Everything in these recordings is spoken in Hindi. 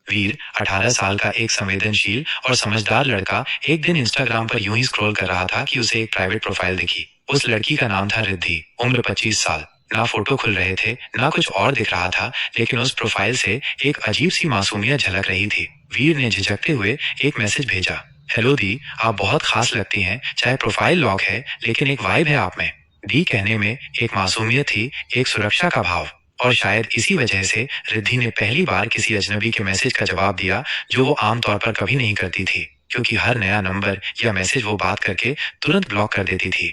वीर 18 साल का एक संवेदनशील और समझदार लड़का एक दिन इंस्टाग्राम पर यूं ही स्क्रॉल कर रहा था कि उसे एक प्राइवेट प्रोफाइल दिखी। उस लड़की का नाम था रिद्धि, उम्र 25 साल। ना फोटो खुल रहे थे, ना कुछ और दिख रहा था, लेकिन उस प्रोफाइल से एक अजीब सी मासूमियत झलक रही थी। वीर ने झिझकते हुए एक मैसेज भेजा, हेलो दी, आप बहुत खास लगती हैं, चाहे प्रोफाइल लॉक है लेकिन एक वाइब है आप में। दी कहने में एक मासूमियत थी, एक सुरक्षा का भाव। और शायद इसी वजह से रिद्धि ने पहली बार किसी अजनबी के मैसेज का जवाब दिया, जो वो आमतौर पर कभी नहीं करती थी, क्योंकि हर नया नंबर या मैसेज वो बात करके तुरंत ब्लॉक कर देती थी।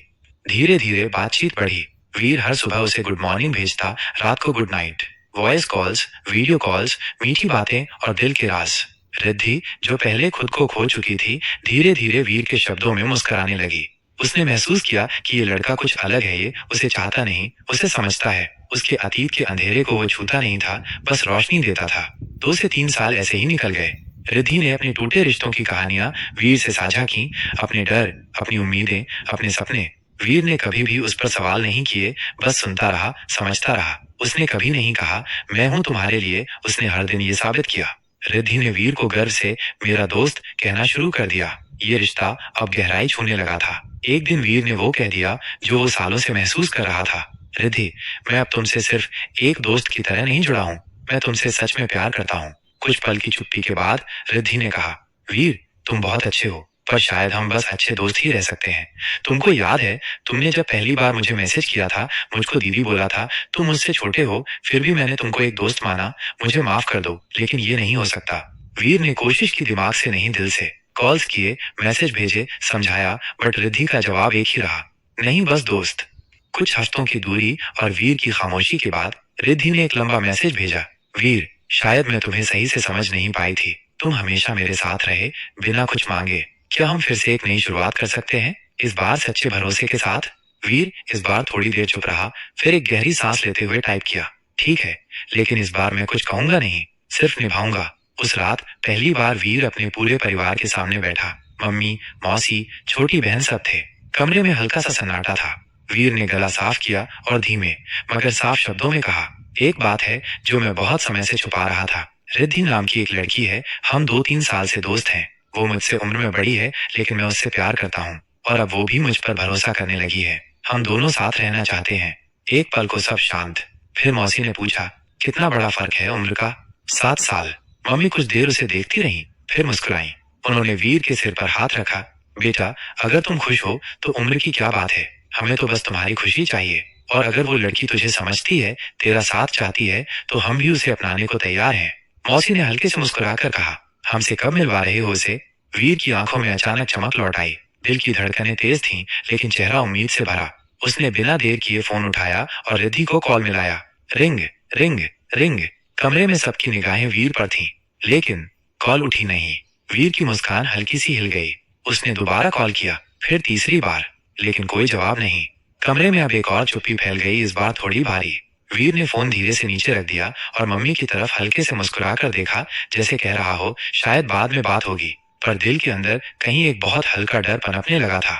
धीरे धीरे बातचीत बढ़ी। वीर हर सुबह उसे गुड मॉर्निंग भेजता, रात को good night. Voice calls, video calls, मीठी बातें और दिल के राज। रिद्धि, जो पहले खुद को खो चुकी थी, धीरे धीरे वीर के शब्दों में मुस्कुराने लगी। उसने महसूस किया कि ये लड़का कुछ अलग है, ये उसे चाहता नहीं, उसे समझता है। उसके अतीत के अंधेरे को वो छूता नहीं था, बस रोशनी देता था। 2 से 3 साल ऐसे ही निकल गए। रिद्धि ने अपने टूटे रिश्तों की कहानियां वीर से साझा की, अपने डर, अपनी उम्मीदें, अपने सपने। वीर ने कभी भी उस पर सवाल नहीं किए, बस सुनता रहा, समझता रहा। उसने कभी नहीं कहा, मैं हूं तुम्हारे लिए, उसने हर दिन ये साबित किया। रिद्धि ने वीर को गर्व से मेरा दोस्त कहना शुरू कर दिया। ये रिश्ता अब गहराई छूने लगा था। एक दिन वीर ने वो कह दिया जो वो सालों से महसूस कर रहा था, रिद्धि, मैं अब तुमसे सिर्फ एक दोस्त की तरह नहीं जुड़ा हूँ, मैं तुमसे सच में प्यार करता हूँ। कुछ पल की चुप्पी के बाद रिद्धि ने कहा, वीर, तुम बहुत अच्छे हो, पर शायद हम बस अच्छे दोस्त ही रह सकते हैं। तुमको याद है, तुमने जब पहली बार मुझे मैसेज किया था, मुझको दीदी बोला था, तुम मुझसे छोटे हो, फिर भी मैंने तुमको एक दोस्त माना, मुझे माफ कर दो, लेकिन ये नहीं हो सकता। वीर ने कोशिश की, दिमाग से नहीं दिल से। कॉल्स किए, मैसेज भेजे, समझाया, बट रिद्धि का जवाब एक ही रहा, नहीं बस दोस्त। कुछ हफ्तों की दूरी और वीर की खामोशी के बाद रिद्धि ने एक लंबा मैसेज भेजा, वीर, शायद मैं तुम्हें सही से समझ नहीं पाई थी, तुम हमेशा मेरे साथ रहे, बिना कुछ मांगे। क्या हम फिर से एक नई शुरुआत कर सकते हैं, इस बार सच्चे भरोसे के साथ? वीर इस बार थोड़ी देर चुप रहा, फिर एक गहरी सांस लेते हुए टाइप किया, ठीक है, लेकिन इस बार मैं कुछ कहूंगा नहीं, सिर्फ निभाऊंगा। उस रात पहली बार वीर अपने पूरे परिवार के सामने बैठा। मम्मी, मौसी, छोटी बहन सब थे। कमरे में हल्का सा सन्नाटा था। वीर ने गला साफ किया और धीमे मगर साफ शब्दों में कहा, एक बात है जो मैं बहुत समय से छुपा रहा था। रिद्धि नाम की एक लड़की है, हम 2-3 साल से दोस्त हैं। वो मुझसे उम्र में बड़ी है, लेकिन मैं उससे प्यार करता हूँ, और अब वो भी मुझ पर भरोसा करने लगी है। हम दोनों साथ रहना चाहते हैं। एक पल को सब शांत। फिर मौसी ने पूछा, कितना बड़ा फर्क है उम्र का? 7 साल। मम्मी कुछ देर उसे देखती रही, फिर मुस्कुराई। उन्होंने वीर के सिर पर हाथ रखा, बेटा, अगर तुम खुश हो तो उम्र की क्या बात है, हमें तो बस तुम्हारी खुशी चाहिए। और अगर वो लड़की तुझे समझती है, तेरा साथ चाहती है, तो हम भी उसे अपनाने को तैयार हैं। मौसी ने हल्के से मुस्कुराकर कहा, हमसे कब मिलवा रहे हो उसे? वीर की आंखों में अचानक चमक लौट आई। दिल की धड़कनें तेज थीं, लेकिन चेहरा उम्मीद से भरा। उसने बिना देर किए फोन उठाया और रिद्धि को कॉल मिलाया। Ring, ring, ring. कमरे में सबकी निगाहें वीर पर थीं, लेकिन कॉल उठी नहीं। वीर की मुस्कान हल्की सी हिल गई। उसने दोबारा कॉल किया, फिर तीसरी बार, लेकिन कोई जवाब नहीं। कमरे में अब एक और चुप्पी फैल गई, इस बार थोड़ी भारी। वीर ने फोन धीरे से नीचे रख दिया और मम्मी की तरफ हल्के से मुस्कुरा कर देखा, जैसे कह रहा हो, शायद बाद में बात होगी। पर दिल के अंदर कहीं एक बहुत हल्का डर पनपने लगा था।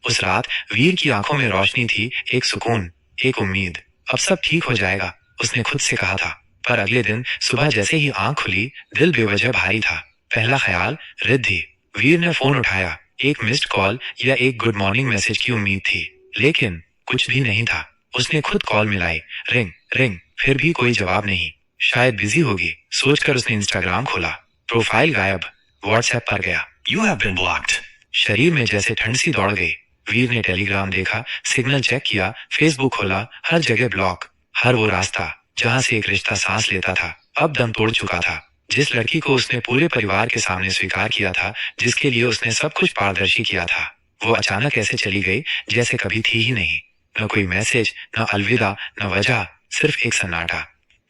उस रात वीर की आंखों में रोशनी थी, एक सुकून, एक उम्मीद। अब सब ठीक हो जाएगा, उसने खुद से कहा था। पर अगले दिन सुबह जैसे ही आंख खुली, दिल बेवजह भारी था। पहला ख्याल, रिद्धि। वीर ने फोन उठाया। एक मिस्ड कॉल या एक गुड मॉर्निंग मैसेज की उम्मीद थी, लेकिन कुछ भी नहीं था। उसने खुद कॉल मिलाई, रिंग, रिंग, फिर भी कोई जवाब नहीं। शायद बिजी होगी, सोचकर उसने इंस्टाग्राम खोला। प्रोफाइल गायब। व्हाट्सएप पर गया, यू हैव बीन ब्लॉक्ड। शरीर में जैसे ठंड सी दौड़ गई। वीर ने टेलीग्राम देखा, सिग्नल चेक किया, फेसबुक खोला, हर जगह ब्लॉक। हर वो रास्ता जहां से एक रिश्ता सांस लेता था, अब दम तोड़ चुका था। जिस लड़की को उसने पूरे परिवार के सामने स्वीकार किया था, जिसके लिए उसने सब कुछ पारदर्शी किया था, वो अचानक ऐसे चली गई जैसे कभी थी ही नहीं। न कोई मैसेज, न अलविदा, न वजह, सिर्फ एक सन्नाटा।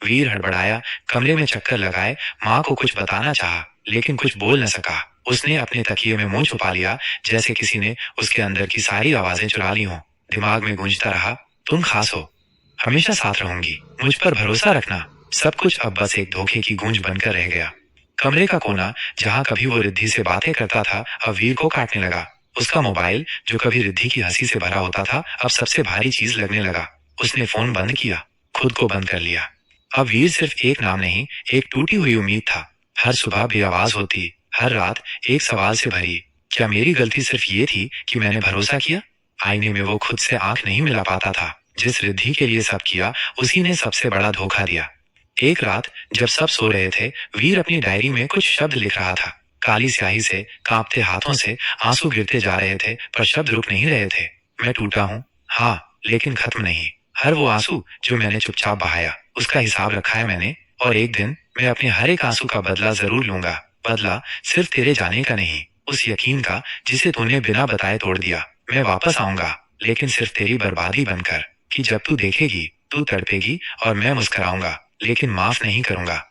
वीर हड़बड़ाया, कमरे में चक्कर लगाए, माँ को कुछ बताना चाहा, लेकिन कुछ बोल न सका। उसने अपने तकिए में मुंह छुपा लिया, जैसे किसी ने उसके अंदर की सारी आवाजें चुरा ली हों। दिमाग में गूंजता रहा, तुम खास हो, हमेशा साथ रहूंगी, मुझ पर भरोसा रखना। सब कुछ अब बस एक धोखे की गूंज बनकर रह गया। कमरे का कोना जहां कभी वो रिद्धि से बातें करता था, अब वीर को काटने लगा। उसका मोबाइल, जो कभी रिद्धि की हंसी से भरा होता था, अब सबसे भारी चीज लगने लगा। उसने फोन बंद किया, खुद को बंद कर लिया। अब वीर सिर्फ एक नाम नहीं, एक टूटी हुई उम्मीद था। हर सुबह बेआवाज होती, हर रात एक सवाल से भरी, क्या मेरी गलती सिर्फ ये थी कि मैंने भरोसा किया? आईने में वो खुद से आंख नहीं मिला पाता था। जिस रिद्धि के लिए सब किया, उसी ने सबसे बड़ा धोखा दिया। एक रात जब सब सो रहे थे, वीर अपनी डायरी में कुछ शब्द लिख रहा था। काली स्याही से कांपते हाथों से आंसू गिरते जा रहे थे, पर शब्द रुक नहीं रहे थे। मैं टूटा हूँ, हाँ, लेकिन खत्म नहीं। हर वो आंसू जो मैंने चुपचाप बहाया, उसका हिसाब रखा है मैंने, और एक दिन मैं अपने हर एक आंसू का बदला जरूर लूंगा। बदला सिर्फ तेरे जाने का नहीं, उस यकीन का जिसे तूने बिना बताए तोड़ दिया। मैं वापस आऊंगा, लेकिन सिर्फ तेरी बर्बादी बनकर, कि जब तू देखेगी, तू तड़पेगी और मैं मुस्कुराऊंगा, लेकिन माफ नहीं करूंगा।